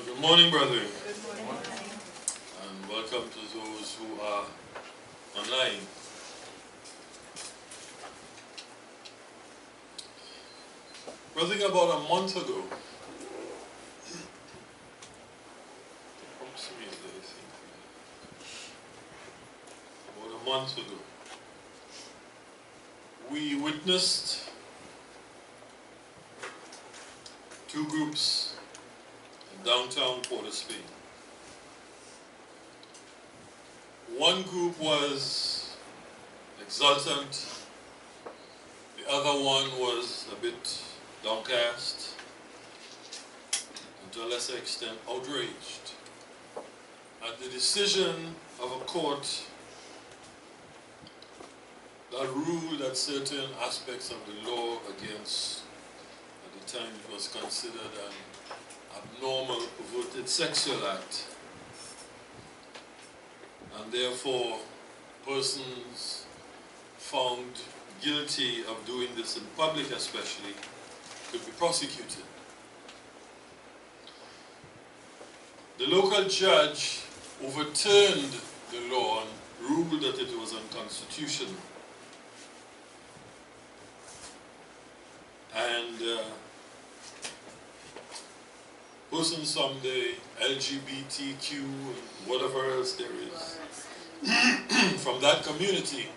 Good morning, brethren, Good morning. and welcome to those who are online. Brethren, about a month ago, approximately, I think, about a month ago, we witnessed two groups in downtown Port of Spain. One group was exultant, the other one was a bit downcast, and to a lesser extent outraged at the decision of a court that ruled that certain aspects of the law against, at the time it was considered an abnormal, perverted sexual act, and therefore persons found guilty of doing this in public especially could be prosecuted. The local judge overturned the law and ruled that it was unconstitutional. And persons from the LGBTQ and whatever else there is from that community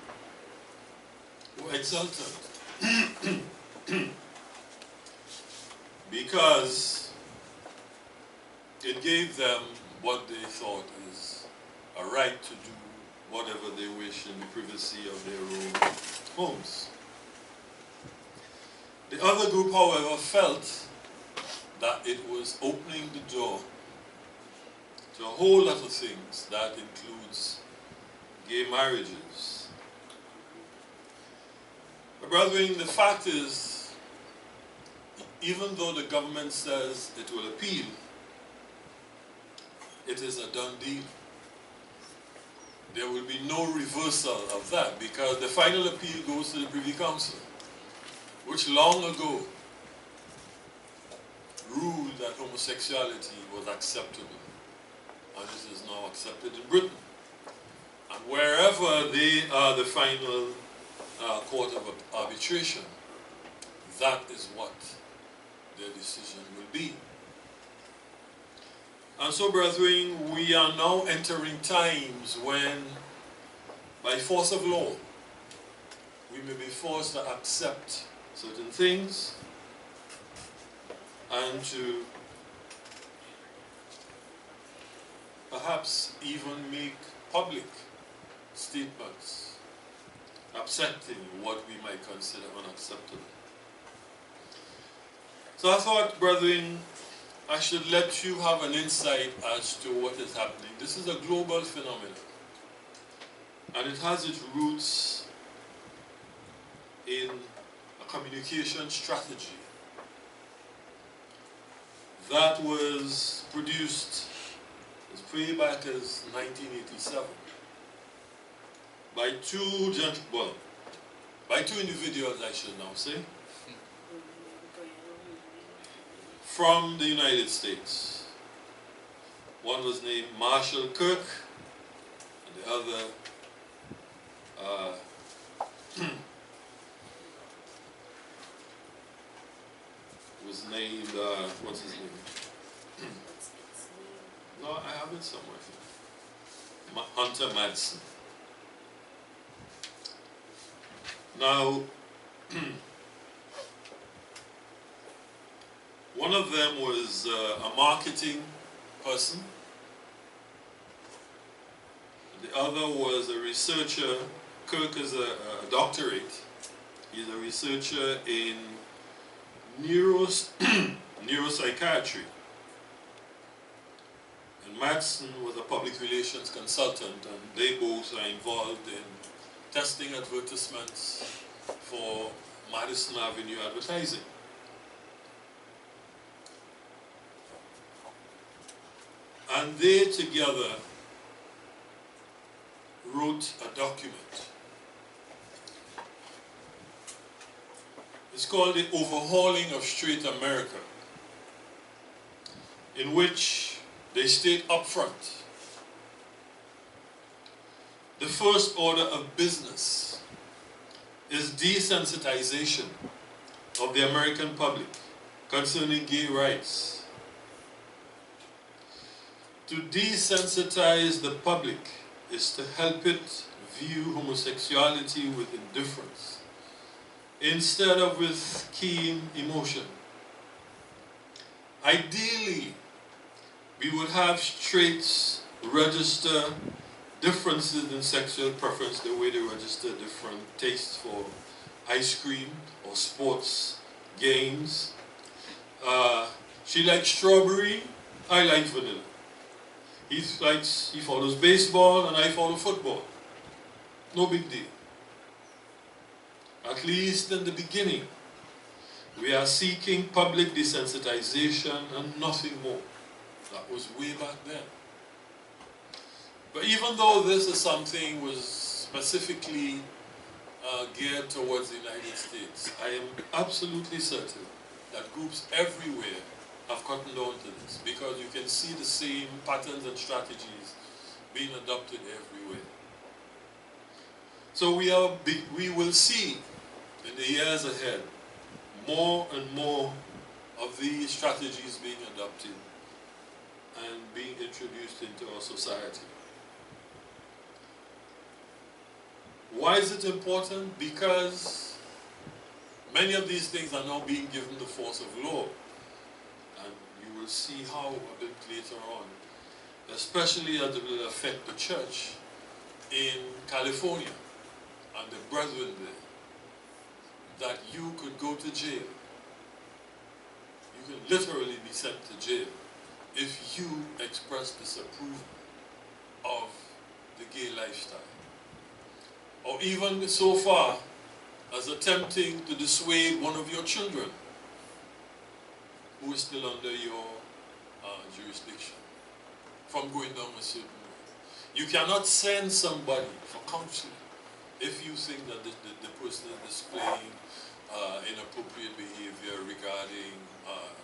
were exultant because it gave them what they thought is a right to do whatever they wish in the privacy of their own homes. The other group, however, felt that it was opening the door to a whole lot of things. That includes gay marriages. But brethren, the fact is, even though the government says it will appeal, it is a done deal. There will be no reversal of that because the final appeal goes to the Privy Council, which long ago ruled that homosexuality was acceptable, and it is now accepted in Britain. And wherever they are the final court of arbitration, that is what their decision will be. And so, brethren, we are now entering times when, by force of law, we may be forced to accept certain things and to perhaps even make public statements accepting what we might consider unacceptable. So I thought, brethren, I should let you have an insight as to what is happening. This is a global phenomenon, and it has its roots in a communication strategy that was produced as way back as 1987 by two individuals, I should now say, from the United States. One was named Marshall Kirk, and the other was named, what's his name? No, I have it somewhere. Hunter Madsen. Now, one of them was a marketing person. The other was a researcher. Kirk is a doctorate. He's a researcher in neuropsychiatry. And Madsen was a public relations consultant, and they both are involved in testing advertisements for Madison Avenue advertising. And they together wrote a document. It's called The Overhauling of Straight America, in which They state up front, the first order of business is desensitization of the American public concerning gay rights. To desensitize the public is to help it view homosexuality with indifference instead of with keen emotion. Ideally, we would have straights register differences in sexual preference the way they register different tastes for ice cream or sports games. She likes strawberry, I like vanilla. He follows baseball and I follow football. No big deal. At least in the beginning, we are seeking public desensitization and nothing more. That was way back then. But even though this is something was specifically geared towards the United States, I am absolutely certain that groups everywhere have gotten on to this, because you can see the same patterns and strategies being adopted everywhere. So we will see in the years ahead more and more of these strategies being adopted and being introduced into our society. Why is it important? Because many of these things are now being given the force of law. And you will see how a bit later on, especially as it will affect the church in California and the brethren there, that you could go to jail. You could literally be sent to jail if you express disapproval of the gay lifestyle. Or even so far as attempting to dissuade one of your children who is still under your jurisdiction from going down a certain way. You cannot send somebody for counseling if you think that the person is displaying inappropriate behavior regarding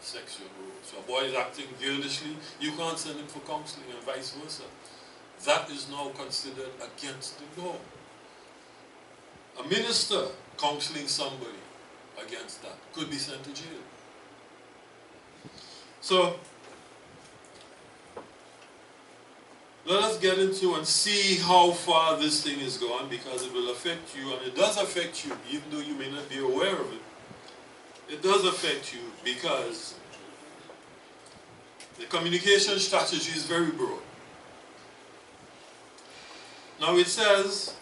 sexual roles. So a boy is acting girlishly, you can't send him for counseling, and vice versa. That is now considered against the law. A minister counseling somebody against that could be sent to jail. So, let us get into and see how far this thing is gone, because it will affect you, and it does affect you, even though you may not be aware of it. It does affect you because the communication strategy is very broad. Now it says,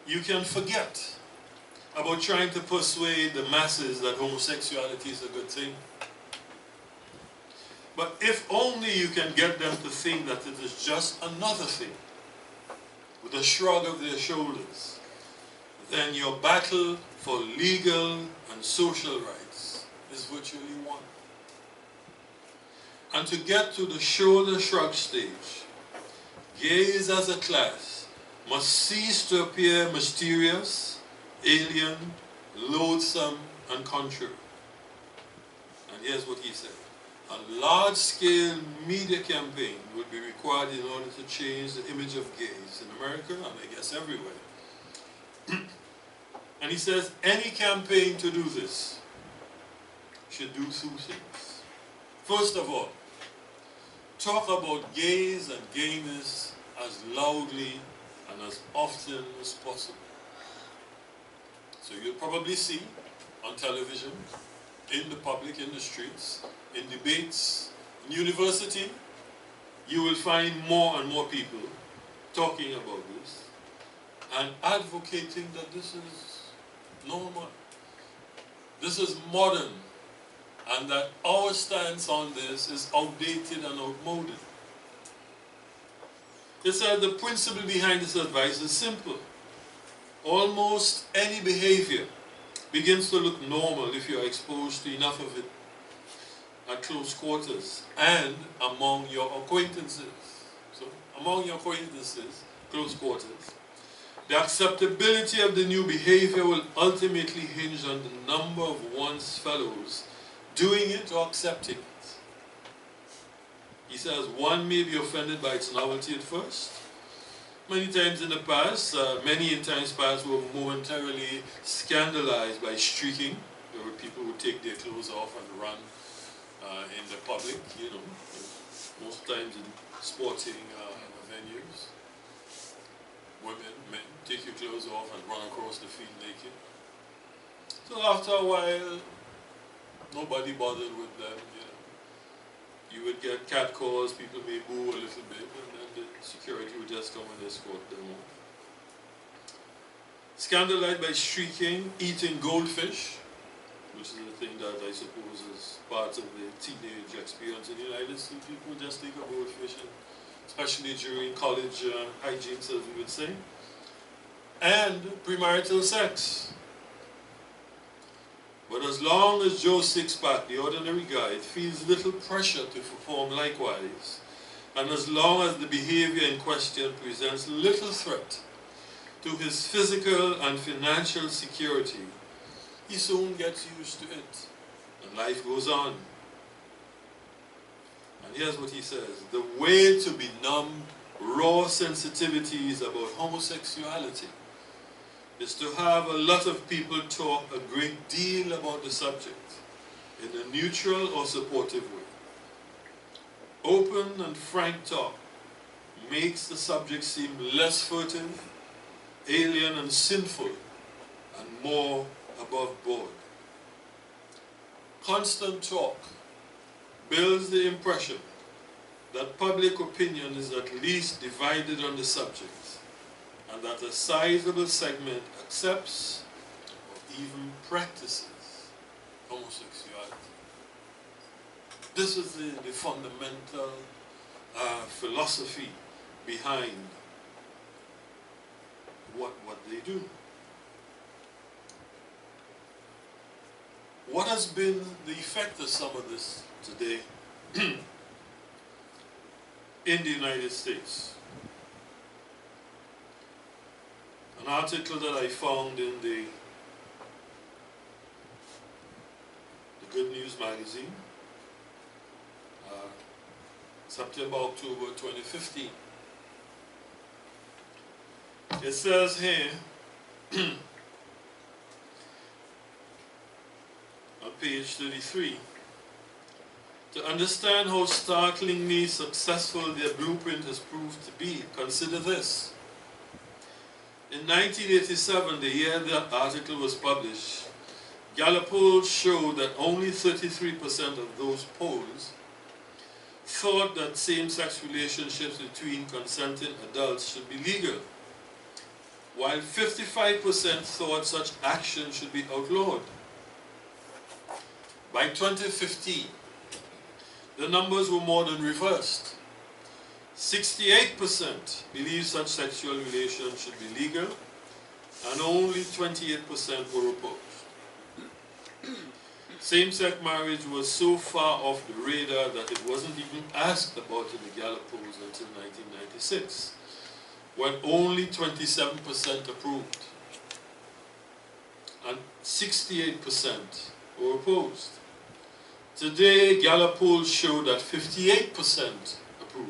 you can forget about trying to persuade the masses that homosexuality is a good thing. But if only you can get them to think that it is just another thing, with a shrug of their shoulders, then your battle for legal and social rights is virtually won. And to get to the shoulder shrug stage, gays as a class must cease to appear mysterious, alien, loathsome, and contrary. And here's what he said. A large-scale media campaign would be required in order to change the image of gays in America, and I guess everywhere. And he says, any campaign to do this should do two things. First of all, talk about gays and gayness as loudly and as often as possible. So you'll probably see on television, in the public, in the streets, in debates, in university, you will find more and more people talking about this and advocating that this is normal, this is modern, and that our stance on this is outdated and outmoded. It said the principle behind this advice is simple. Almost any behavior begins to look normal if you are exposed to enough of it at close quarters and among your acquaintances. So, among your acquaintances, close quarters, the acceptability of the new behavior will ultimately hinge on the number of one's fellows doing it or accepting it. He says one may be offended by its novelty at first. Many times in the past, many in times past were momentarily scandalized by streaking. There were people who take their clothes off and run in the public, you know, most times in sporting venues. Women, men, take your clothes off and run across the field naked. So after a while, nobody bothered with them, you know. You would get catcalls, people may boo a little bit, and then the security would just come and escort them off. Scandalized by streaking, eating goldfish, which is a thing that I suppose is part of the teenage experience in the United States. People just take a goldfish, and especially during college hijinks, as we would say. And premarital sex. But as long as Joe Sixpack, the ordinary guy, feels little pressure to perform likewise, and as long as the behavior in question presents little threat to his physical and financial security, he soon gets used to it, and life goes on. And here's what he says: the way to benumb raw sensitivities about homosexuality is to have a lot of people talk a great deal about the subject in a neutral or supportive way. Open and frank talk makes the subject seem less furtive, alien and sinful, and more above board. Constant talk builds the impression that public opinion is at least divided on the subject, and that a sizable segment accepts or even practices homosexuality. This is the fundamental philosophy behind what they do. What has been the effect of some of this today in the United States? An article that I found in the Good News magazine, September, October 2015. It says here, on page 33, to understand how startlingly successful their blueprint has proved to be, consider this. In 1987, the year that article was published, Gallup polls showed that only 33% of those polled thought that same-sex relationships between consenting adults should be legal, while 55% thought such action should be outlawed. By 2015, the numbers were more than reversed. 68% believe such sexual relations should be legal, and only 28% were opposed. Same-sex marriage was so far off the radar that it wasn't even asked about in the Gallup polls until 1996, when only 27% approved, and 68% were opposed. Today, Gallup polls show that 58% approve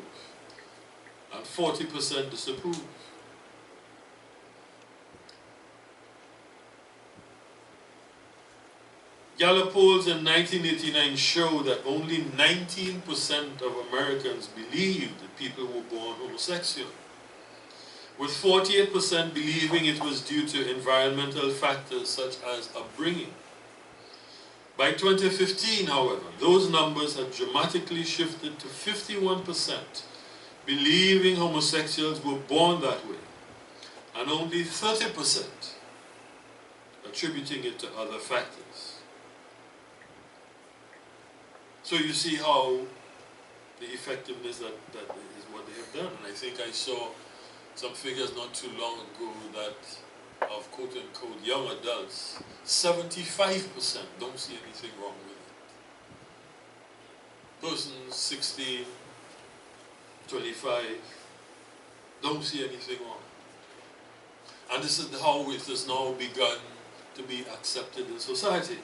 and 40% disapprove. Gallup polls in 1989 show that only 19% of Americans believed that people were born homosexual, with 48% believing it was due to environmental factors such as upbringing. By 2015, however, those numbers had dramatically shifted to 51% believing homosexuals were born that way, and only 30% attributing it to other factors. So you see how the effectiveness that is what they have done. And I think I saw some figures not too long ago that of quote-unquote young adults, 75% don't see anything wrong with it. Persons 16, 25 don't see anything wrong. And this is how it has now begun to be accepted in society.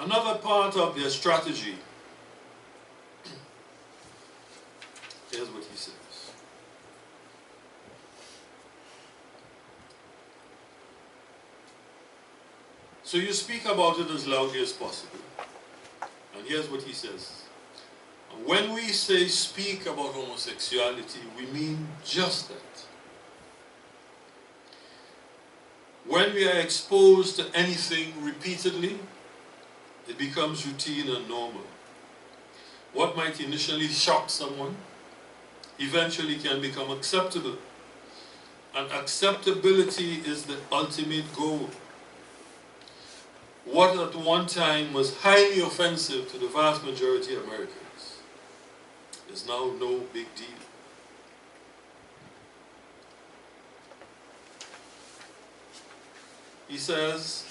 Another part of their strategy, here's what he says. So you speak about it as loudly as possible. And here's what he says. When we say speak about homosexuality, we mean just that. When we are exposed to anything repeatedly, it becomes routine and normal. What might initially shock someone eventually can become acceptable. And acceptability is the ultimate goal. What at one time was highly offensive to the vast majority of Americans is now no big deal. He says,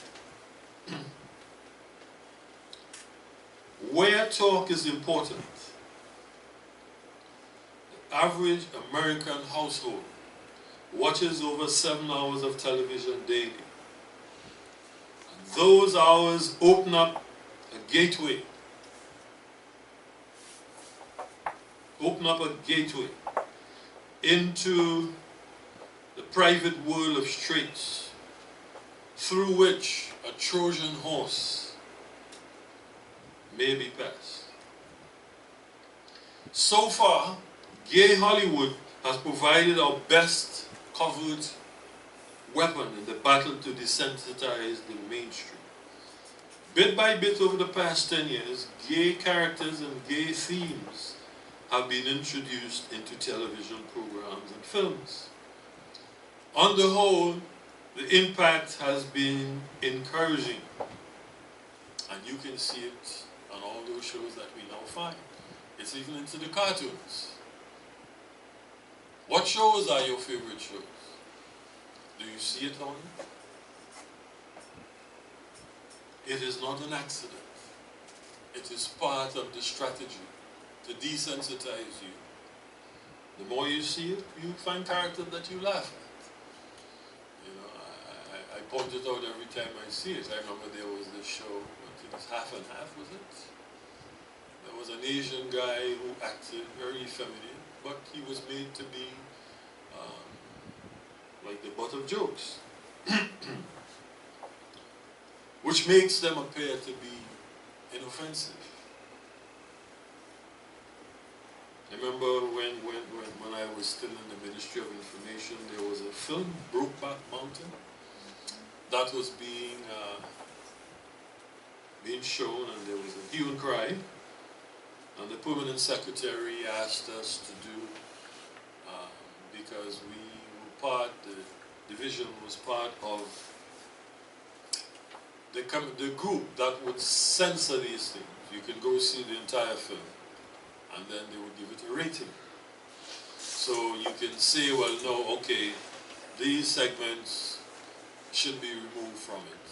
where talk is important, the average American household watches over 7 hours of television daily. And those hours open up a gateway. Into the private world of streets, through which a Trojan horse may be passed. So far, gay Hollywood has provided our best covered weapon in the battle to desensitize the mainstream. Bit by bit over the past 10 years, gay characters and gay themes have been introduced into television programs and films. On the whole, the impact has been encouraging, and you can see it on all those shows that we now find. It's even into the cartoons. What shows are your favorite shows? Do you see it on? It is not an accident. It is part of the strategy to desensitize you. The more you see it, you find characters that you laugh at. I point it out every time I see it. I remember there was this show, I think it's Half and Half, was it? There was an Asian guy who acted very feminine, but he was made to be like the butt of jokes. Which makes them appear to be inoffensive. I remember when I was still in the Ministry of Information, there was a film, Brokeback Mountain, that was being shown, and there was a hue and cry, and the permanent secretary asked us to do, because the division was part of the group that would censor these things. You can go see the entire film, and then they would give it a rating. So you can say, well, no, okay, these segments should be removed from it,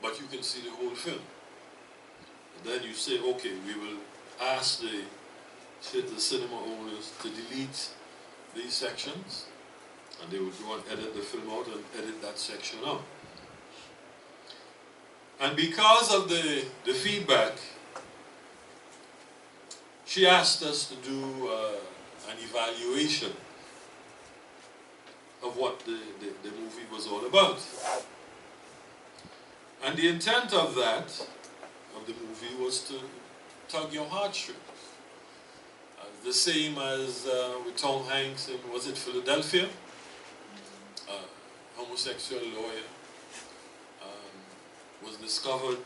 but you can see the whole film. And then you say, okay, we will ask the cinema owners to delete these sections, and they would go and edit the film out and edit that section out. And because of the feedback, she asked us to do an evaluation of what the movie was all about. And the intent of the movie, was to tug your heartstrings. The same as with Tom Hanks in, was it Philadelphia? Homosexual lawyer was discovered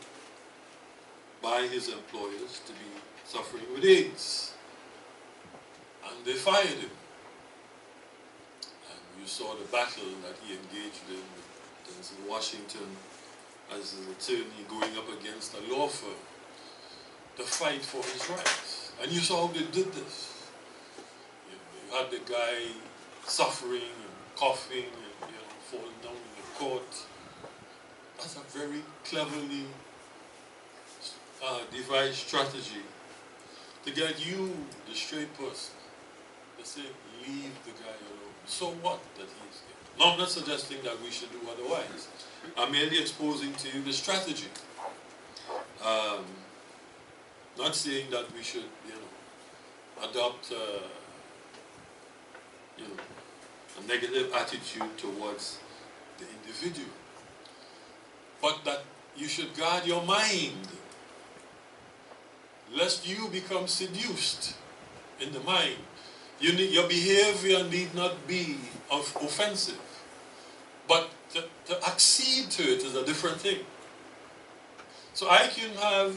by his employers to be suffering with AIDS. And they fired him. And you saw the battle that he engaged in with Denzel Washington as his attorney going up against a law firm to fight for his rights. And you saw how they did this. You had the guy suffering and coughing and falling down in the court. That's a very cleverly devised strategy to get you, the straight person, to say, leave the guy alone. So what that he's gay? Now, I'm not suggesting that we should do otherwise. I'm merely exposing to you the strategy. Not saying that we should, adopt, a negative attitude towards the individual, but that you should guard your mind, lest you become seduced in the mind. Your behavior need not be offensive, but to accede to it is a different thing. So I can have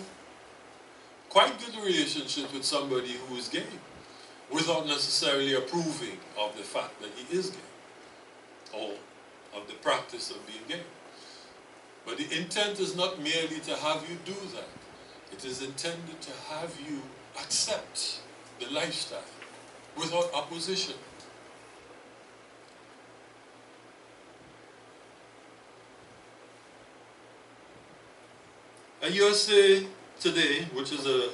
quite good relationship with somebody who is gay without necessarily approving of the fact that he is gay or of the practice of being gay. But the intent is not merely to have you do that. It is intended to have you accept the lifestyle without opposition. A USA Today, which is a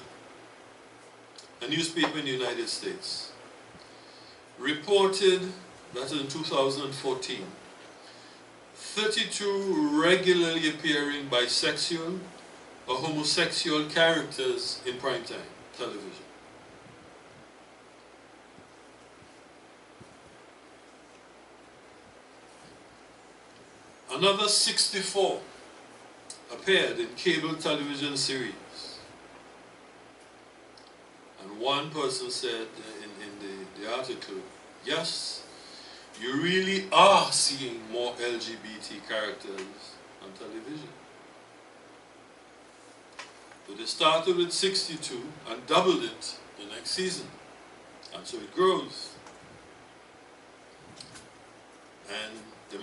newspaper in the United States, reported that in 2014, 32 regularly appearing bisexual or homosexual characters in primetime television. Another 64 appeared in cable television series. And one person said in the article, yes, you really are seeing more LGBT characters on television. So they started with 62 and doubled it the next season. And so it grows. And the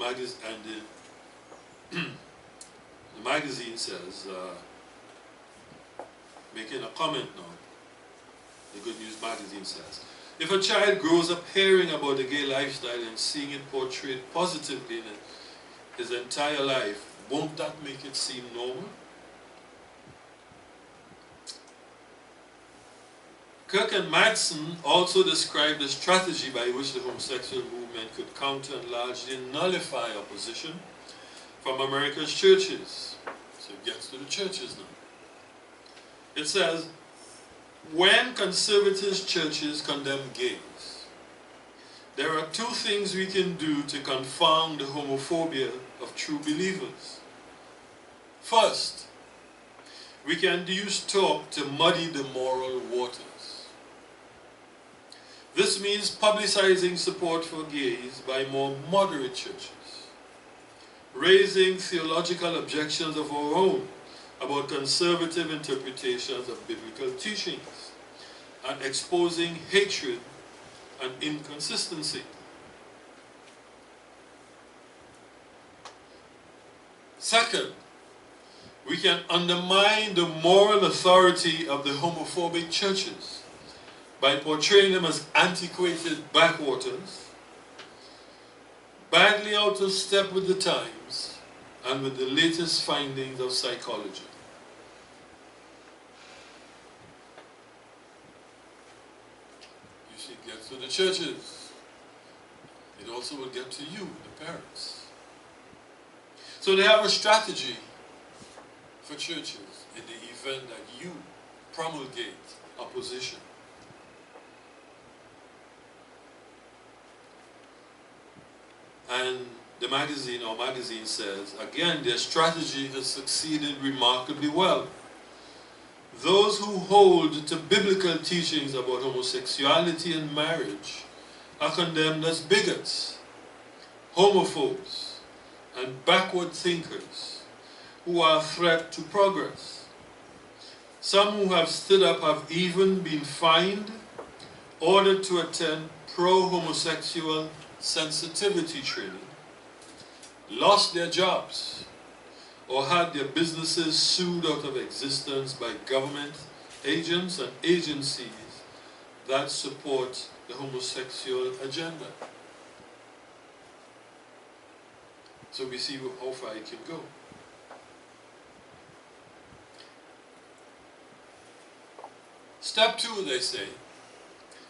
magazine says, making a comment now, the Good News magazine says, if a child grows up hearing about the gay lifestyle and seeing it portrayed positively in his entire life, won't that make it seem normal? Kirk and Madsen also described the strategy by which the homosexual movement could counter and largely nullify opposition from America's churches. So it gets to the churches now. It says, when conservative churches condemn gays, there are two things we can do to confound the homophobia of true believers. First, we can use talk to muddy the moral waters. This means publicizing support for gays by more moderate churches, raising theological objections of our own about conservative interpretations of biblical teachings, and exposing hatred and inconsistency. Second, we can undermine the moral authority of the homophobic churches by portraying them as antiquated backwaters, badly out of step with the times and with the latest findings of psychology. You see, it gets to the churches. It also will get to you, the parents. So they have a strategy for churches in the event that you promulgate opposition. And the magazine says, again, their strategy has succeeded remarkably well. Those who hold to biblical teachings about homosexuality and marriage are condemned as bigots, homophobes, and backward thinkers who are a threat to progress. Some who have stood up have even been fined, ordered to attend pro-homosexual sensitivity training, lost their jobs, or had their businesses sued out of existence by government agents and agencies that support the homosexual agenda. So we see how far it can go. Step 2, they say,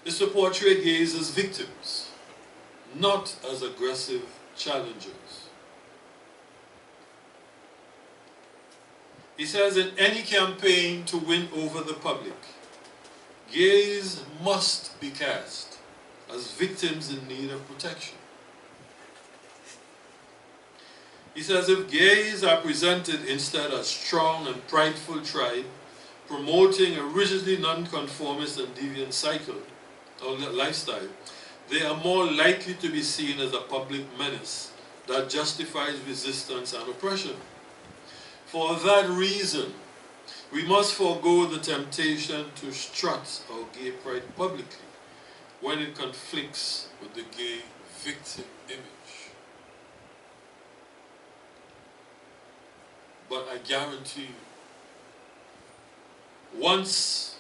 is to portray gays as victims, not as aggressive challengers. He says, in any campaign to win over the public, gays must be cast as victims in need of protection. He says, if gays are presented instead as strong and prideful tribe, promoting a rigidly nonconformist and deviant cycle or lifestyle, they are more likely to be seen as a public menace that justifies resistance and oppression. For that reason, we must forego the temptation to strut our gay pride publicly when it conflicts with the gay victim image. But I guarantee you, once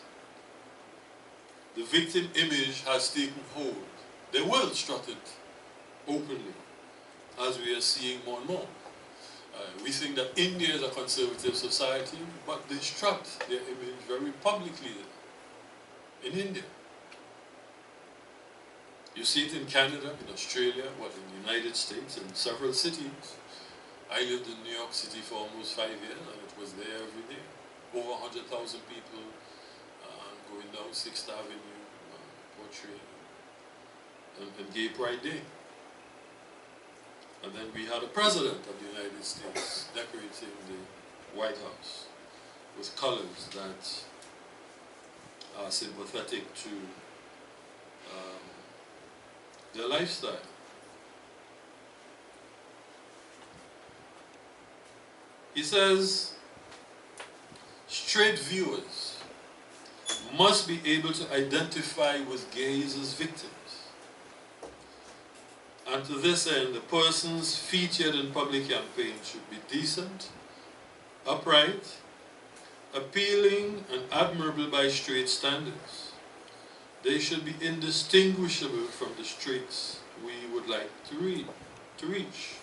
the victim image has taken hold, they will strut it openly, as we are seeing more and more. We think that India is a conservative society, but they strut their image very publicly in India. You see it in Canada, in Australia, in the United States, in several cities. I lived in New York City for almost 5 years, and it was there every day. Over 100,000 people going down 6th Avenue, portraying and Gay Pride Day. And then we had a president of the United States decorating the White House with colors that are sympathetic to their lifestyle. He says, straight viewers must be able to identify with gays as victims. And to this end, the persons featured in public campaigns should be decent, upright, appealing, and admirable by straight standards. They should be indistinguishable from the straights we would like to reach.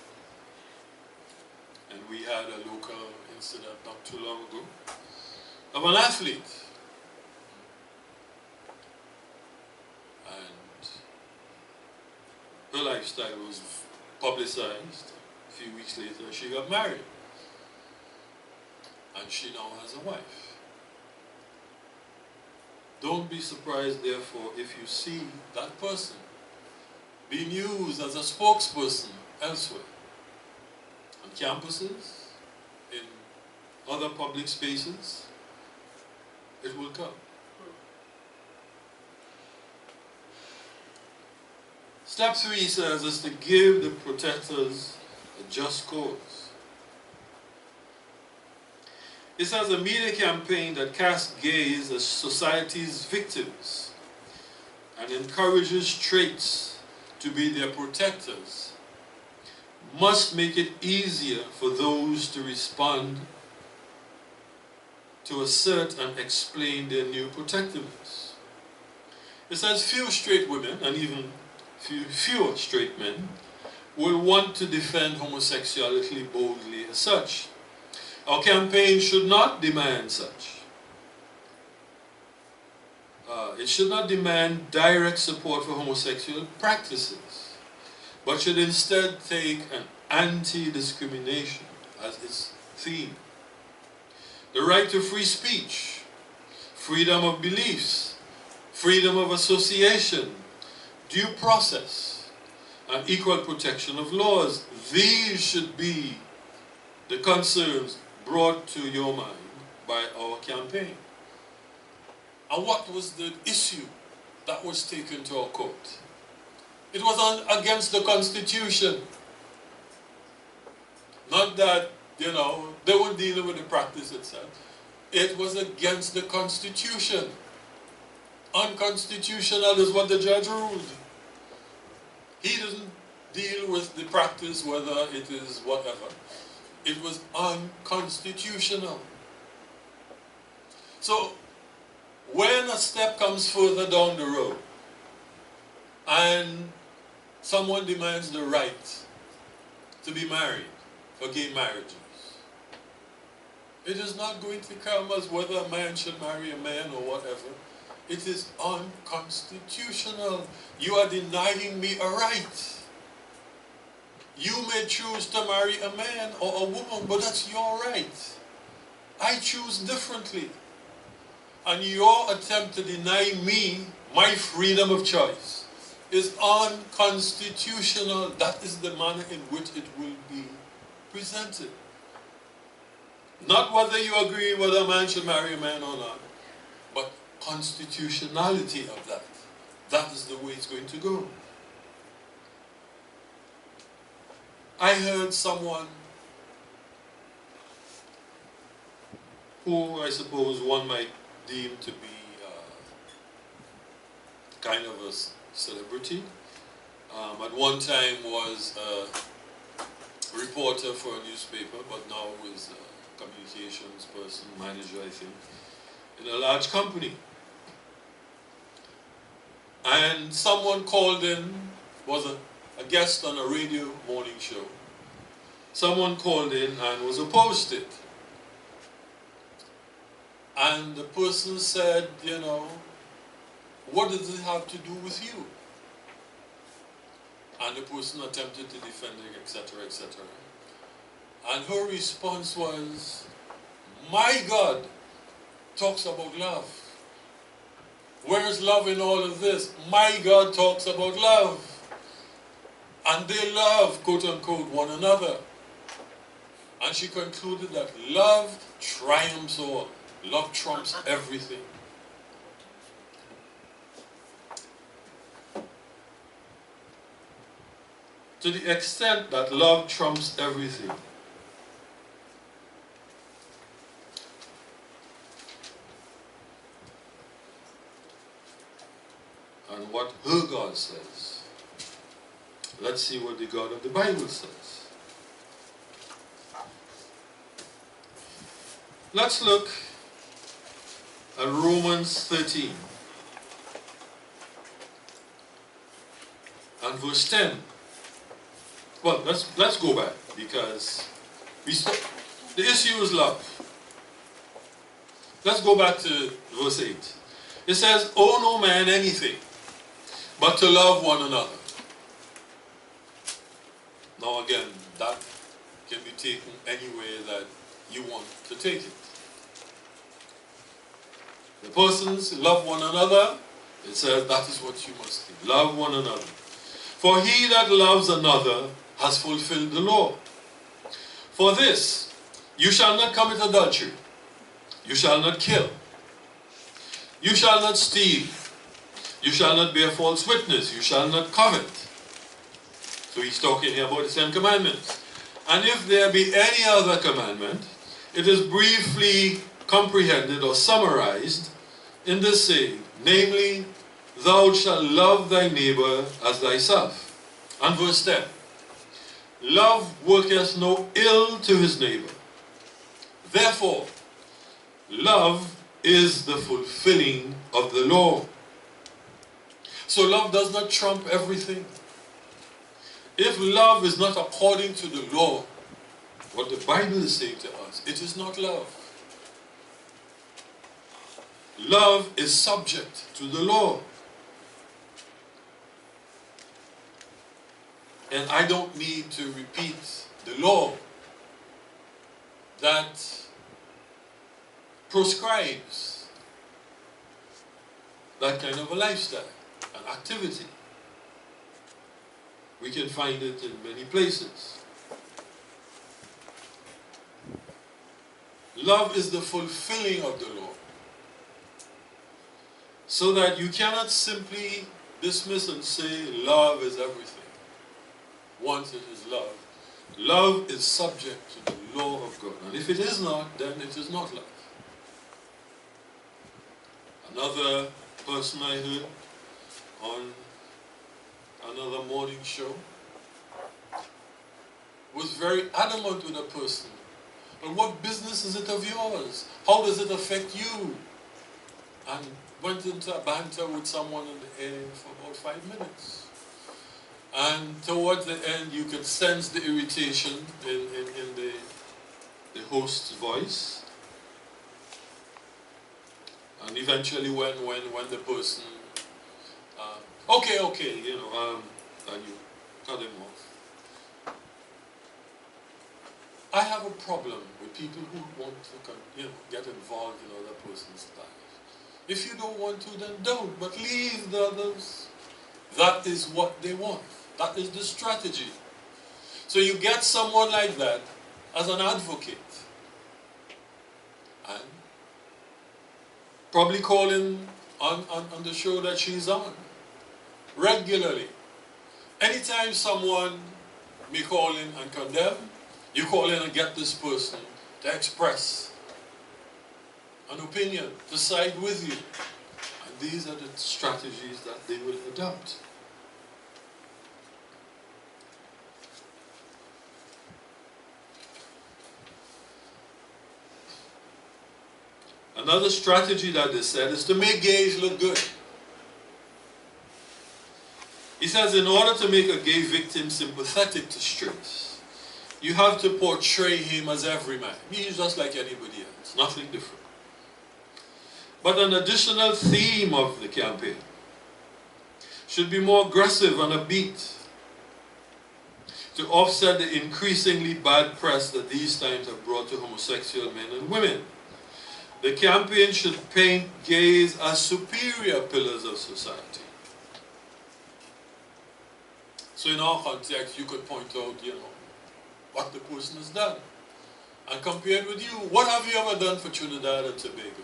And we had a local incident not too long ago of an athlete. And her lifestyle was publicized. A few weeks later, she got married. And she now has a wife. Don't be surprised, therefore, if you see that person being used as a spokesperson elsewhere. On campuses, in other public spaces, it will come. Step 3 says is to give the protesters a just cause. It says a media campaign that casts gays as society's victims and encourages straights to be their protectors must make it easier for those to respond, to assert and explain their new protectiveness. It says few straight women and even fewer straight men will want to defend homosexuality boldly as such. Our campaign should not demand such. It should not demand direct support for homosexual practices, but should instead take an anti-discrimination as its theme. The right to free speech, freedom of beliefs, freedom of association, due process, and equal protection of laws. These should be the concerns brought to your mind by our campaign. And what was the issue that was taken to our court? It was against the Constitution. Not that, they were dealing with the practice itself. It was against the Constitution. Unconstitutional is what the judge ruled. He didn't deal with the practice, whether it is whatever. It was unconstitutional. So, when a step comes further down the road and someone demands the right to be married for gay marriages, it is not going to come as whether a man should marry a man or whatever. It is unconstitutional. You are denying me a right. You may choose to marry a man or a woman, but that's your right. I choose differently. And your attempt to deny me my freedom of choice is unconstitutional. That is the manner in which it will be presented. Not whether you agree whether a man should marry a man or not, but constitutionality of that. That is the way it's going to go. I heard someone who I suppose one might deem to be kind of a celebrity. At one time was a reporter for a newspaper, but now is a communications person, manager, I think, in a large company. And someone called in, was a guest on a radio morning show. Someone called in and was opposed to it. And the person said, you know, what does it have to do with you? And the person attempted to defend it, etc., etc. And her response was, my God talks about love. Where's love in all of this? My God talks about love. And they love, quote unquote, one another. And she concluded that love triumphs all. Love trumps everything. To the extent that love trumps everything, and what her God says. Let's see what the God of the Bible says. Let's look at Romans 13 and verse 10. Well, let's go back, because the issue is love. Let's go back to verse 8. It says, owe no man anything but to love one another. Now again, that can be taken any way that you want to take it. The persons love one another. It says that is what you must do. Love one another. For he that loves another has fulfilled the law. For this, you shall not commit adultery. You shall not kill. You shall not steal. You shall not bear false witness. You shall not covet. So he's talking here about the 10 commandments. And if there be any other commandment, it is briefly comprehended or summarized in this saying, namely, thou shalt love thy neighbor as thyself. And verse 10, love worketh no ill to his neighbor. Therefore, love is the fulfilling of the law. So love does not trump everything. If love is not according to the law, what the Bible is saying to us, it is not love. Love is subject to the law. And I don't need to repeat the law that proscribes that kind of a lifestyle, an activity. We can find it in many places. Love is the fulfilling of the law. So that you cannot simply dismiss and say love is everything. Once it is love. Love is subject to the law of God. And if it is not, then it is not love. Another person I heard on another morning show was very adamant with a person. But what business is it of yours? How does it affect you? And went into a banter with someone in the air for about 5 minutes. And towards the end, you could sense the irritation in the host's voice. And eventually when the person, okay, you know, and you cut him off. I have a problem with people who want to get involved in other person's life. If you don't want to, then don't, but leave the others. That is what they want. That is the strategy. So you get someone like that as an advocate. And probably calling on the show that she's on regularly. Anytime someone may call in and condemn, you call in and get this person to express an opinion, to side with you. And these are the strategies that they will adopt. Another strategy that they said is to make gays look good. He says in order to make a gay victim sympathetic to straights, you have to portray him as every man. He's just like anybody else, nothing different. But an additional theme of the campaign should be more aggressive and upbeat to offset the increasingly bad press that these times have brought to homosexual men and women. The campaign should paint gays as superior pillars of society. So in our context, you could point out, what the person has done. And compared with you, what have you ever done for Trinidad and Tobago?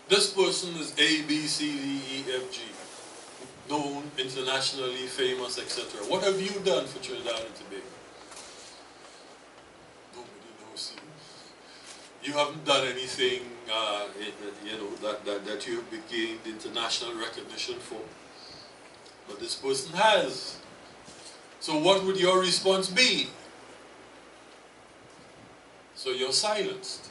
This person is A, B, C, D, E, F, G. Known, internationally famous, etc. What have you done for Trinidad and Tobago? Nobody knows you. You haven't done anything, that you have gained international recognition for. But this person has. So what would your response be? So you're silenced.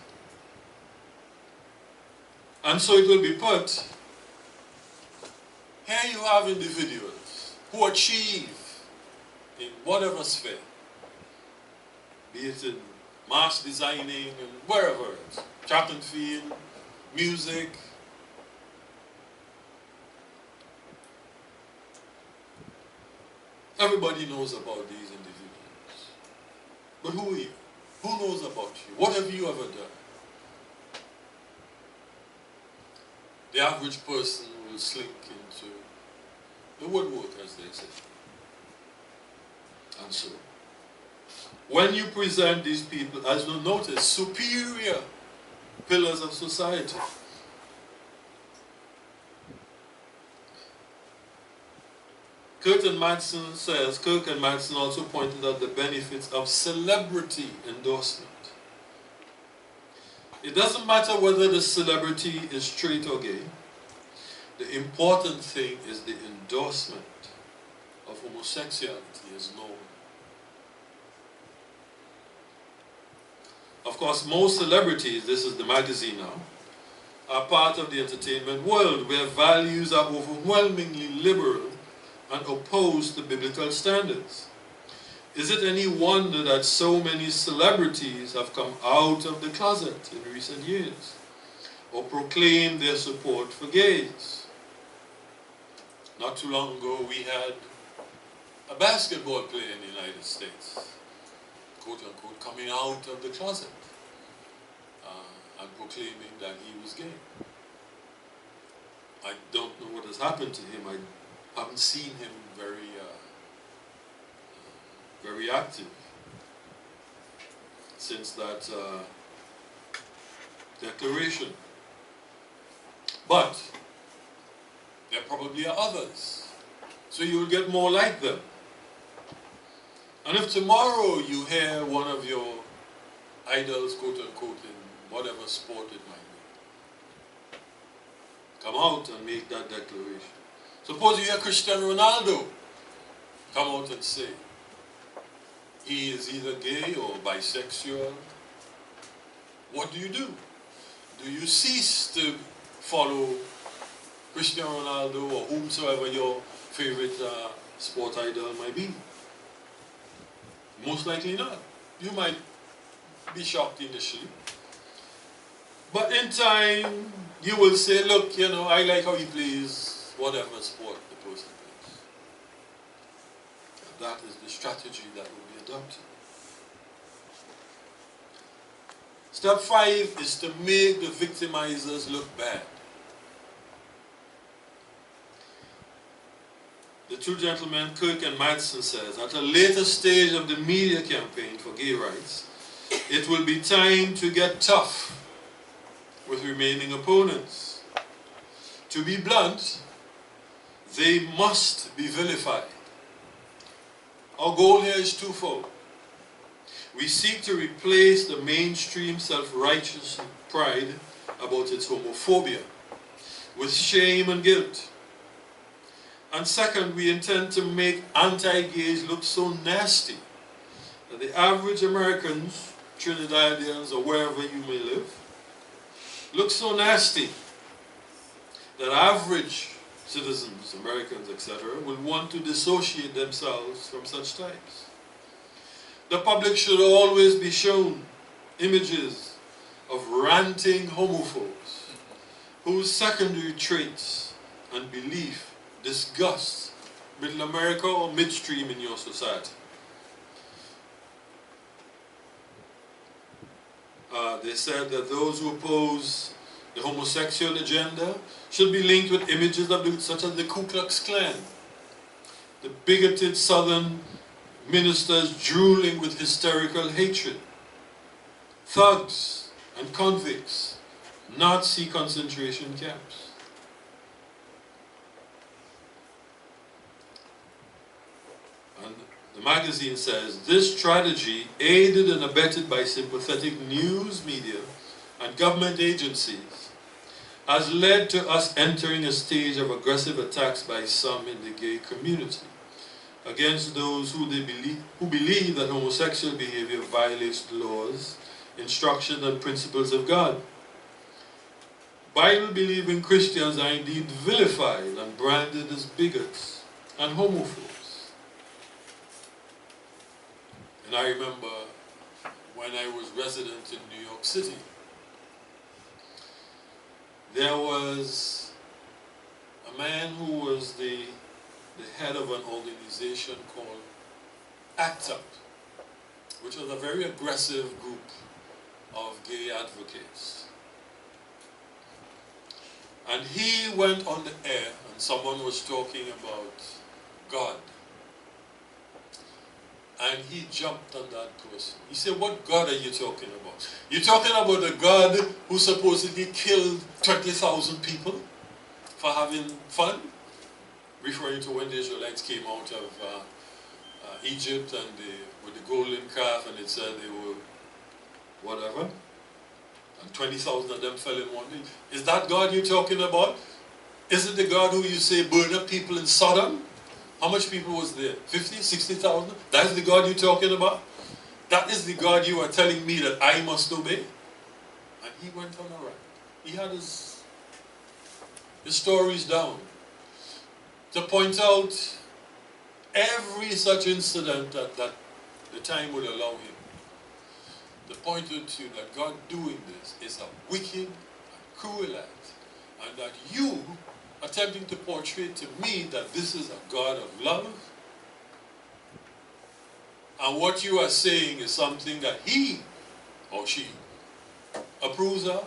And so it will be put, here you have individuals who achieve in whatever sphere, be it in mass designing and wherever else, track and field, music. Everybody knows about these individuals. But who are you? Who knows about you? What have you ever done? The average person will slink into the woodwork, as they say. And so, when you present these people, as you'll notice, superior pillars of society, Kirk and Madsen also pointed out the benefits of celebrity endorsement. It doesn't matter whether the celebrity is straight or gay. The important thing is the endorsement of homosexuality as known. Of course, most celebrities, this is the magazine now, are part of the entertainment world where values are overwhelmingly liberal and opposed to biblical standards. Is it any wonder that so many celebrities have come out of the closet in recent years or proclaimed their support for gays? Not too long ago, we had a basketball player in the United States, quote unquote, coming out of the closet and proclaiming that he was gay. I don't know what has happened to him. I haven't seen him very active since that declaration. But there probably are others. So you will get more like them. And if tomorrow you hear one of your idols, quote unquote, in whatever sport it might be, come out and make that declaration. Suppose you hear Cristiano Ronaldo come out and say he is either gay or bisexual. What do? Do you cease to follow Cristiano Ronaldo or whomsoever your favorite sport idol might be? Most likely not. You might be shocked initially. But in time, you will say, look, I like how he plays whatever sport the person plays. That is the strategy that will be adopted. Step 5 is to make the victimizers look bad. The two gentlemen, Kirk and Madsen, says, at a later stage of the media campaign for gay rights, it will be time to get tough with remaining opponents. To be blunt, they must be vilified. Our goal here is twofold. We seek to replace the mainstream self-righteous pride about its homophobia with shame and guilt. And second, we intend to make anti-gays look so nasty that the average Americans, Trinidadians, or wherever you may live, look so nasty that average citizens, Americans, etc., will want to dissociate themselves from such types. The public should always be shown images of ranting homophobes whose secondary traits and belief disgust middle America or midstream in your society. They said that those who oppose the homosexual agenda should be linked with images of such as the Ku Klux Klan, the bigoted southern ministers drooling with hysterical hatred, thugs and convicts, Nazi concentration camps. And the magazine says, this strategy, aided and abetted by sympathetic news media and government agencies, has led to us entering a stage of aggressive attacks by some in the gay community against those who believe that homosexual behavior violates the laws, instructions, and principles of God. Bible-believing Christians are indeed vilified and branded as bigots and homophobes. And I remember when I was resident in New York City, there was a man who was the head of an organization called ACT UP, which was a very aggressive group of gay advocates. And he went on the air and someone was talking about God. And he jumped on that person. He said, what God are you talking about? You're talking about a God who supposedly killed 20,000 people for having fun? Referring to when the Israelites came out of Egypt and with the golden calf, and it said they were whatever, and 20,000 of them fell in one day. Is that God you're talking about? Is it the God who you say burned up people in Sodom? How much people was there? 50, 60,000? That is the God you're talking about? That is the God you are telling me that I must obey? And he went on a rant. He had his stories down to point out every such incident that the time would allow him. To point out to you that God doing this is a wicked and cruel act, and that you attempting to portray to me that this is a God of love, and what you are saying is something that he or she approves of,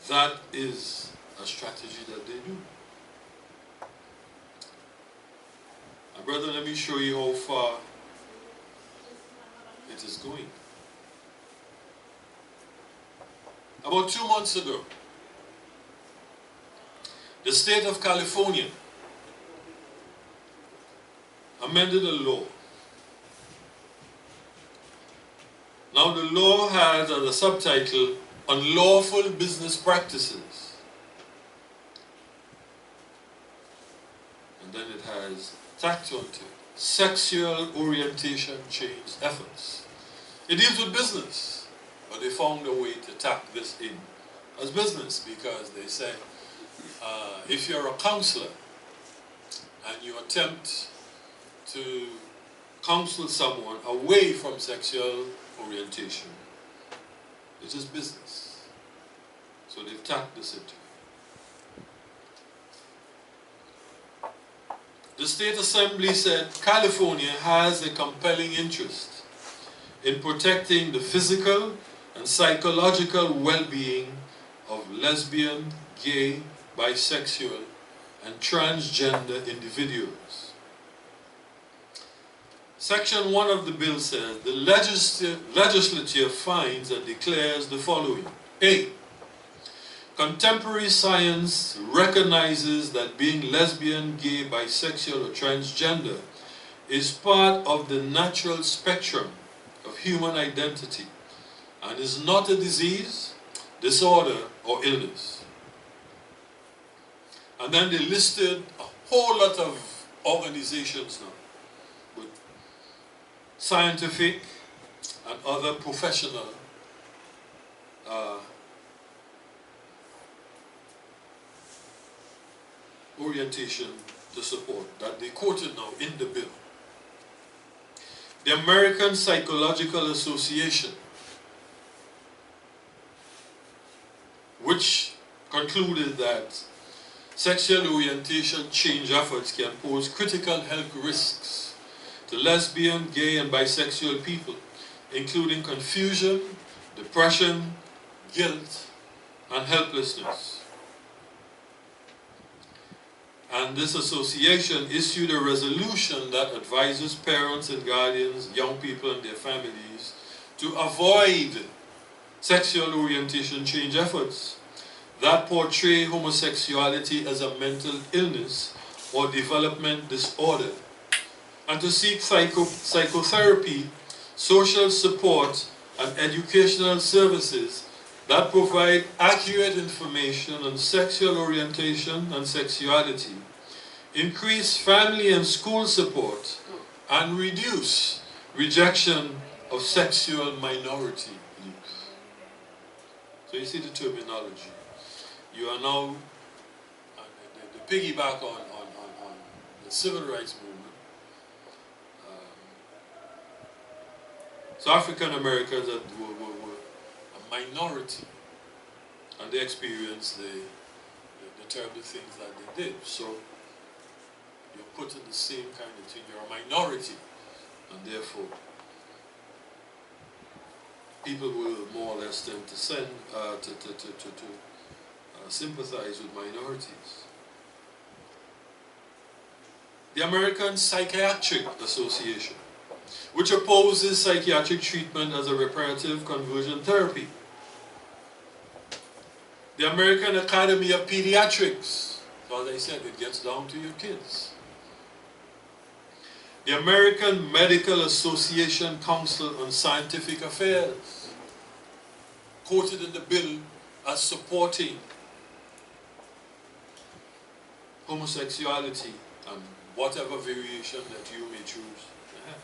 that is a strategy that they do. Now, brother, let me show you how far it is going. About 2 months ago, the state of California amended a law. Now the law has as a subtitle, Unlawful Business Practices. And then it has tacked onto it, Sexual Orientation Change Efforts. It deals with business, but they found a way to tack this in as business, because they say, if you're a counselor and you attempt to counsel someone away from sexual orientation, it is business. So they've tacked this into it. The State Assembly said California has a compelling interest in protecting the physical and psychological well-being of lesbian, gay, bisexual, and transgender individuals. Section 1 of the bill says the legislature finds and declares the following. A. Contemporary science recognizes that being lesbian, gay, bisexual, or transgender is part of the natural spectrum of human identity and is not a disease, disorder, or illness. And then they listed a whole lot of organizations now with scientific and other professional orientation to support that they quoted now in the bill. The American Psychological Association, which concluded that sexual orientation change efforts can pose critical health risks to lesbian, gay, and bisexual people, including confusion, depression, guilt, and helplessness. And this association issued a resolution that advises parents and guardians, young people and their families, to avoid sexual orientation change efforts that portray homosexuality as a mental illness or development disorder, and to seek psychotherapy, social support, and educational services that provide accurate information on sexual orientation and sexuality, increase family and school support, and reduce rejection of sexual minority youth. So you see the terminology. You are now, the piggyback on the civil rights movement. So African Americans were a minority, and they experienced the terrible things that they did. So you're put in the same kind of thing. You're a minority, and therefore people will more or less tend to sympathize with minorities. The American Psychiatric Association, which opposes psychiatric treatment as a reparative conversion therapy. The American Academy of Pediatrics, so as I said, it gets down to your kids. The American Medical Association Council on Scientific Affairs, quoted in the bill as supporting homosexuality and whatever variation that you may choose to have.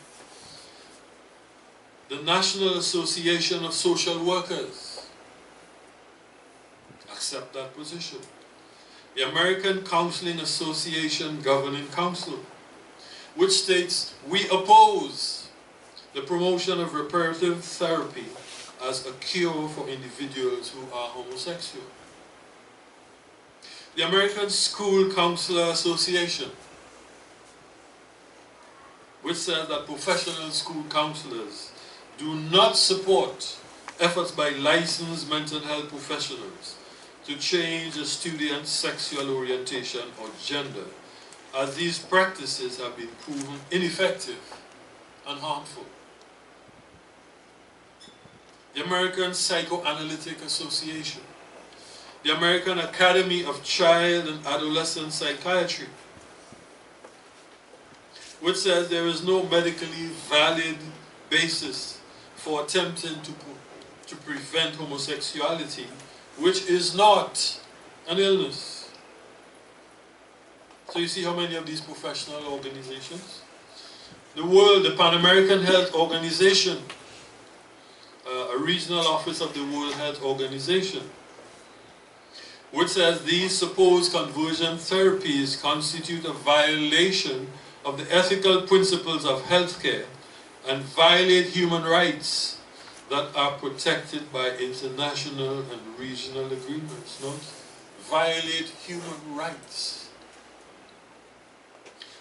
The National Association of Social Workers accept that position. The American Counseling Association Governing Council, which states, we oppose the promotion of reparative therapy as a cure for individuals who are homosexual. The American School Counselor Association, which says that professional school counselors do not support efforts by licensed mental health professionals to change a student's sexual orientation or gender, as these practices have been proven ineffective and harmful. The American Psychoanalytic Association, the American Academy of Child and Adolescent Psychiatry, which says there is no medically valid basis for attempting to prevent homosexuality, which is not an illness. So you see how many of these professional organizations? The Pan American Health Organization, a regional office of the World Health Organization, which says these supposed conversion therapies constitute a violation of the ethical principles of healthcare and violate human rights that are protected by international and regional agreements. No? Violate human rights.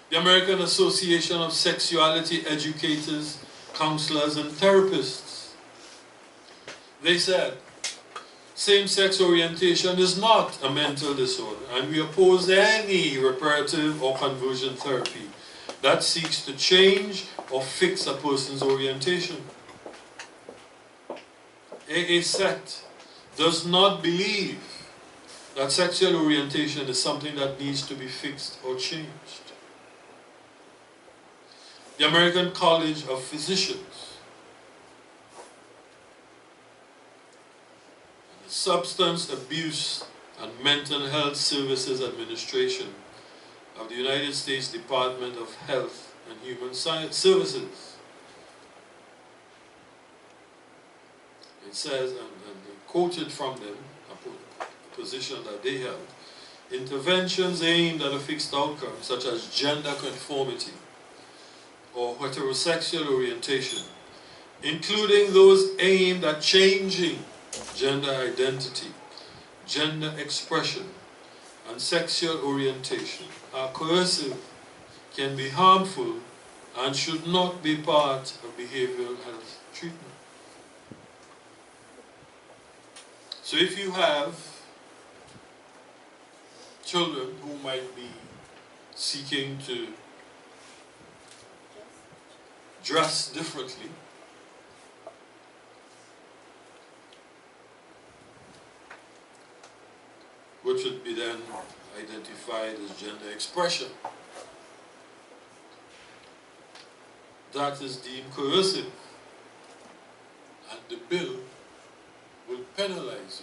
The American Association of Sexuality Educators, Counselors, and Therapists, They said, same-sex orientation is not a mental disorder, and we oppose any reparative or conversion therapy that seeks to change or fix a person's orientation. AA sect does not believe that sexual orientation is something that needs to be fixed or changed. The American College of Physicians, the Substance Abuse and Mental Health Services Administration of the United States Department of Health and Human Services. It says, and quoted from them, a position that they held, interventions aimed at a fixed outcome, such as gender conformity or heterosexual orientation, including those aimed at changing gender identity, gender expression, and sexual orientation, are coercive, can be harmful, and should not be part of behavioral health treatment. So if you have children who might be seeking to dress differently, which would be then identified as gender expression, that is deemed coercive, and the bill will penalize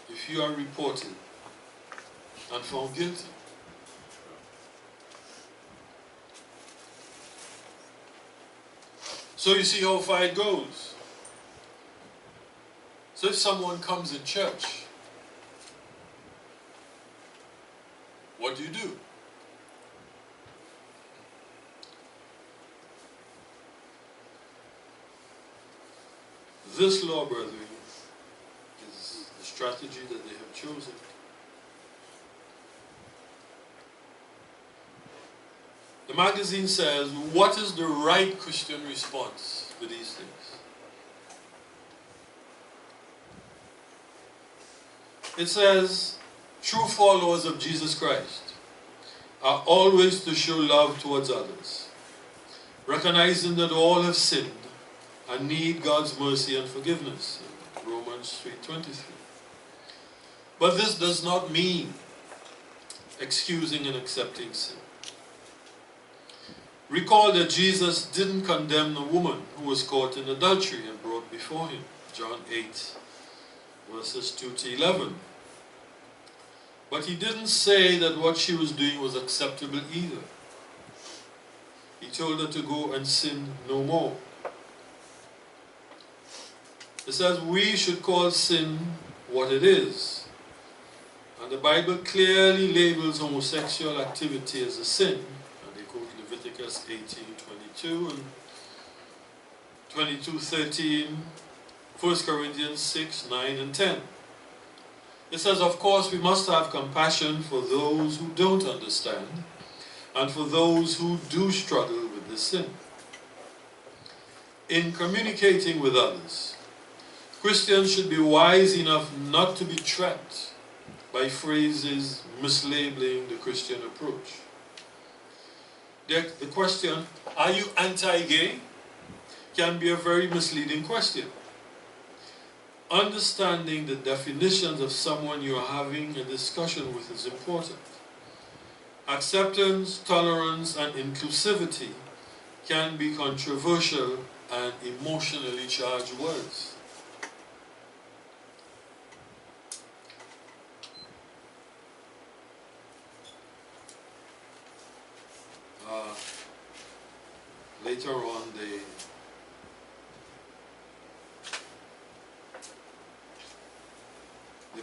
you if you are reported and found guilty. So you see how far it goes. So if someone comes in church, what do? This law, brethren, is the strategy that they have chosen. The magazine says, what is the right Christian response to these things? It says, true followers of Jesus Christ are always to show love towards others, recognizing that all have sinned and need God's mercy and forgiveness. Romans 3:23. But this does not mean excusing and accepting sin. Recall that Jesus didn't condemn the woman who was caught in adultery and brought before him. John 8, verses 2 to 11. But he didn't say that what she was doing was acceptable either. He told her to go and sin no more. It says we should call sin what it is. And the Bible clearly labels homosexual activity as a sin. And they quote Leviticus 18:22 and 22:13, 1 Corinthians 6:9 and 10. It says, of course, we must have compassion for those who don't understand and for those who do struggle with this sin. In communicating with others, Christians should be wise enough not to be trapped by phrases mislabeling the Christian approach. The question, are you anti-gay, can be a very misleading question. Understanding the definitions of someone you are having a discussion with is important. Acceptance, tolerance, and inclusivity can be controversial and emotionally charged words. Later on, they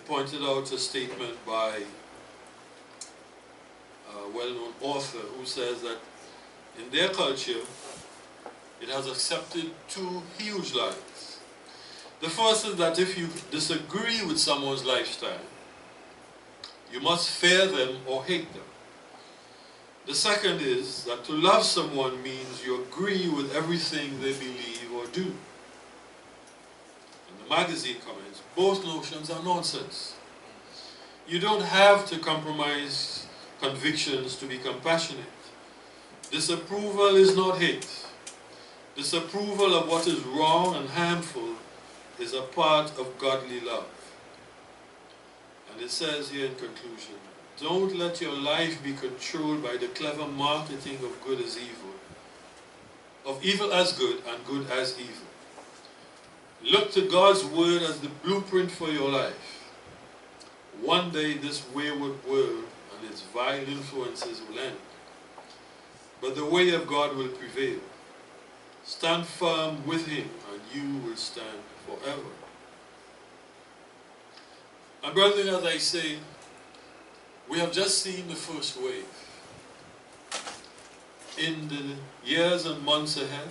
pointed out a statement by a well-known author who says that in their culture, it has accepted two huge lines. The first is that if you disagree with someone's lifestyle, you must fear them or hate them. The second is that to love someone means you agree with everything they believe or do. And the magazine comments, both notions are nonsense. You don't have to compromise convictions to be compassionate. Disapproval is not hate. Disapproval of what is wrong and harmful is a part of godly love. And it says here in conclusion, don't let your life be controlled by the clever marketing of good as evil, of evil as good and good as evil. Look to God's word as the blueprint for your life. One day this wayward world and its vile influences will end, but the way of God will prevail. Stand firm with him and you will stand forever. And brethren, as I say, we have just seen the first wave. In the years and months ahead,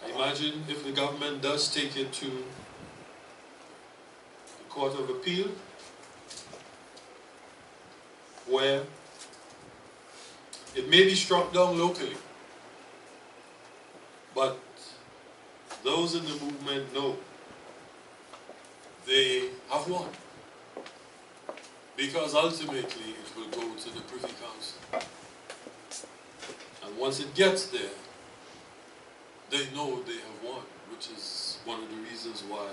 I imagine if the government does take it to the Court of Appeal, where it may be struck down locally, but those in the movement know they have won, because ultimately it will go to the Privy Council. And once it gets there, they know they have won, which is one of the reasons why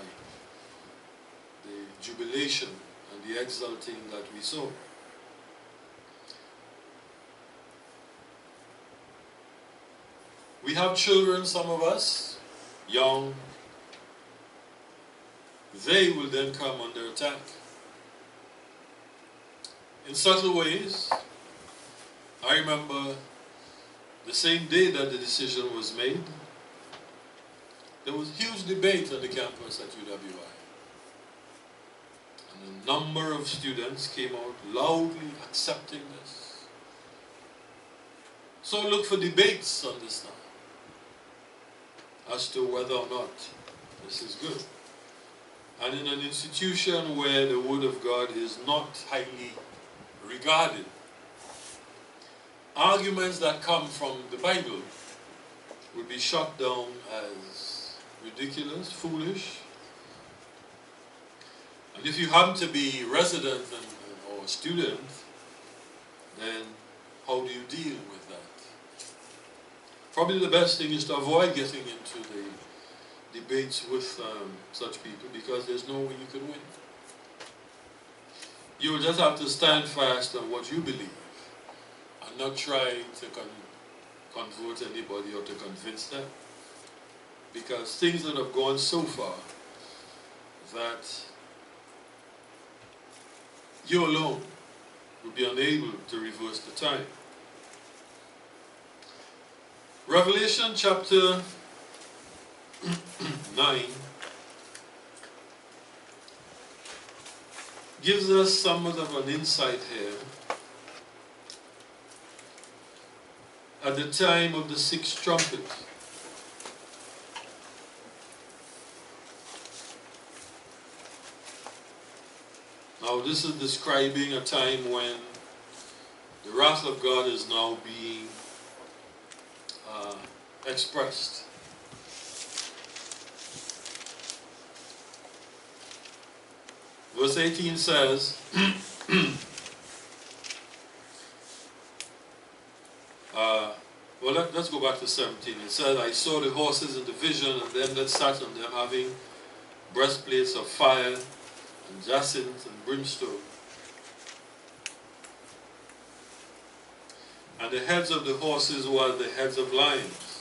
the jubilation and the exulting that we saw. We have children, some of us, young. They will then come under attack. In subtle ways. I remember the same day that the decision was made, there was huge debate on the campus at UWI. And a number of students came out loudly accepting this. So look for debates on this now, as to whether or not this is good. And in an institution where the Word of God is not highly regarded, arguments that come from the Bible would be shot down as ridiculous, foolish. And if you happen to be resident or a student, then how do you deal with that? Probably the best thing is to avoid getting into the debates with such people, because there's no way you can win. You will just have to stand fast on what you believe and not try to convert anybody or to convince them, because things that have gone so far that you alone will be unable to reverse the time. Revelation chapter 9 gives us somewhat of an insight here at the time of the sixth trumpet. Now this is describing a time when the wrath of God is now being expressed. Verse 18 says, let's go back to 17. It says, I saw the horses in the vision, and them that sat on them having breastplates of fire, and jacinth and brimstone. And the heads of the horses were the heads of lions.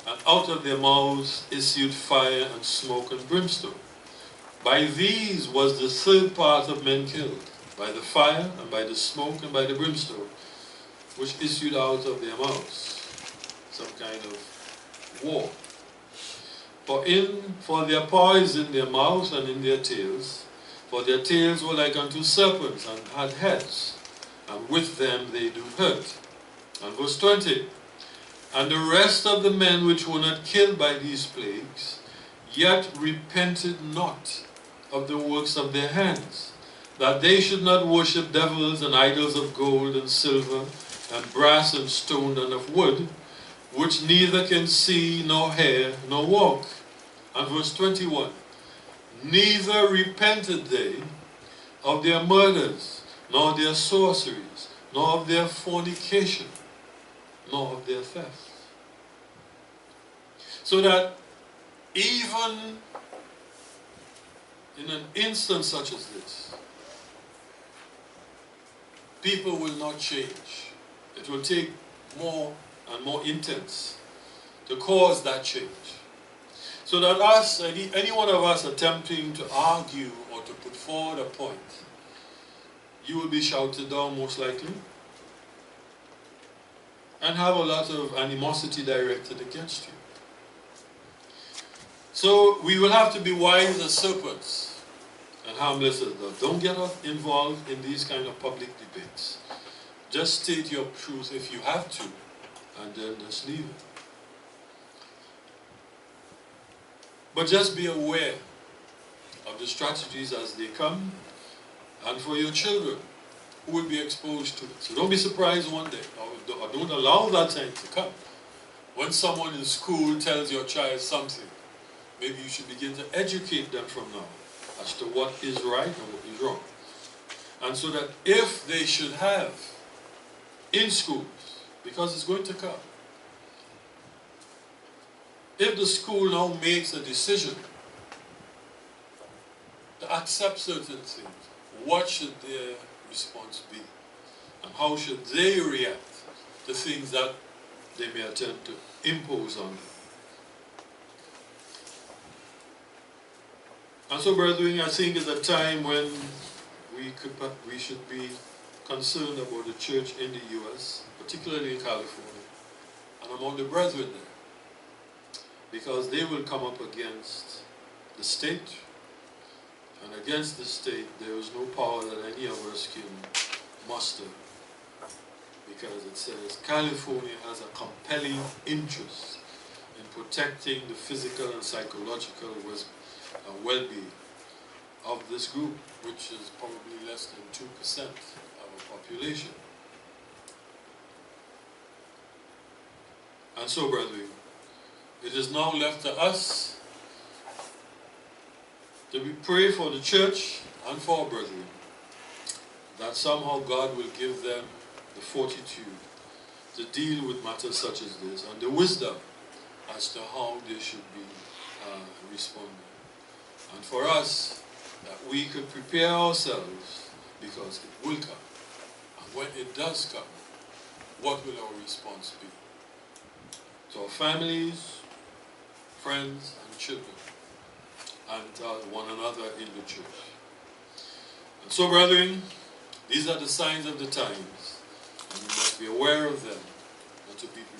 And out of their mouths issued fire and smoke and brimstone. By these was the third part of men killed, by the fire and by the smoke and by the brimstone, which issued out of their mouths. Some kind of war. For their paw is in their mouths and in their tails, for their tails were like unto serpents and had heads, and with them they do hurt. And verse 20, and the rest of the men which were not killed by these plagues, yet repented not of the works of their hands, that they should not worship devils and idols of gold and silver and brass and stone and of wood, which neither can see nor hear nor walk. And verse 21, neither repented they of their murders, nor their sorceries, nor of their fornication, nor of their thefts. So that even in an instance such as this, people will not change. It will take more and more intense to cause that change. So that us, any one of us attempting to argue or to put forward a point, you will be shouted down most likely and have a lot of animosity directed against you. So we will have to be wise as serpents and harmless as doves. Don't get involved in these kind of public debates. Just state your truth if you have to, and then just leave it. But just be aware of the strategies as they come, and for your children who will be exposed to it. So don't be surprised one day, or don't allow that time to come. When someone in school tells your child something, maybe you should begin to educate them from now as to what is right and what is wrong. And so that if they should have in schools, because it's going to come, if the school now makes a decision to accept certain things, what should their response be? And how should they react to things that they may attempt to impose on them? And so, brethren, I think it's a time when we should be concerned about the church in the U.S., particularly in California, and among the brethren there, because they will come up against the state, and against the state there is no power that any of us can muster, because it says California has a compelling interest in protecting the physical and psychological well-being of this group, which is probably less than 2% of our population. And so, brethren, it is now left to us to pray for the church and for our brethren, that somehow God will give them the fortitude to deal with matters such as this, and the wisdom as to how they should be responding. And for us, that we could prepare ourselves, because it will come. And when it does come, what will our response be? To our families, friends, and children, and one another in the church. And so, brethren, these are the signs of the times, and we must be aware of them and to be prepared.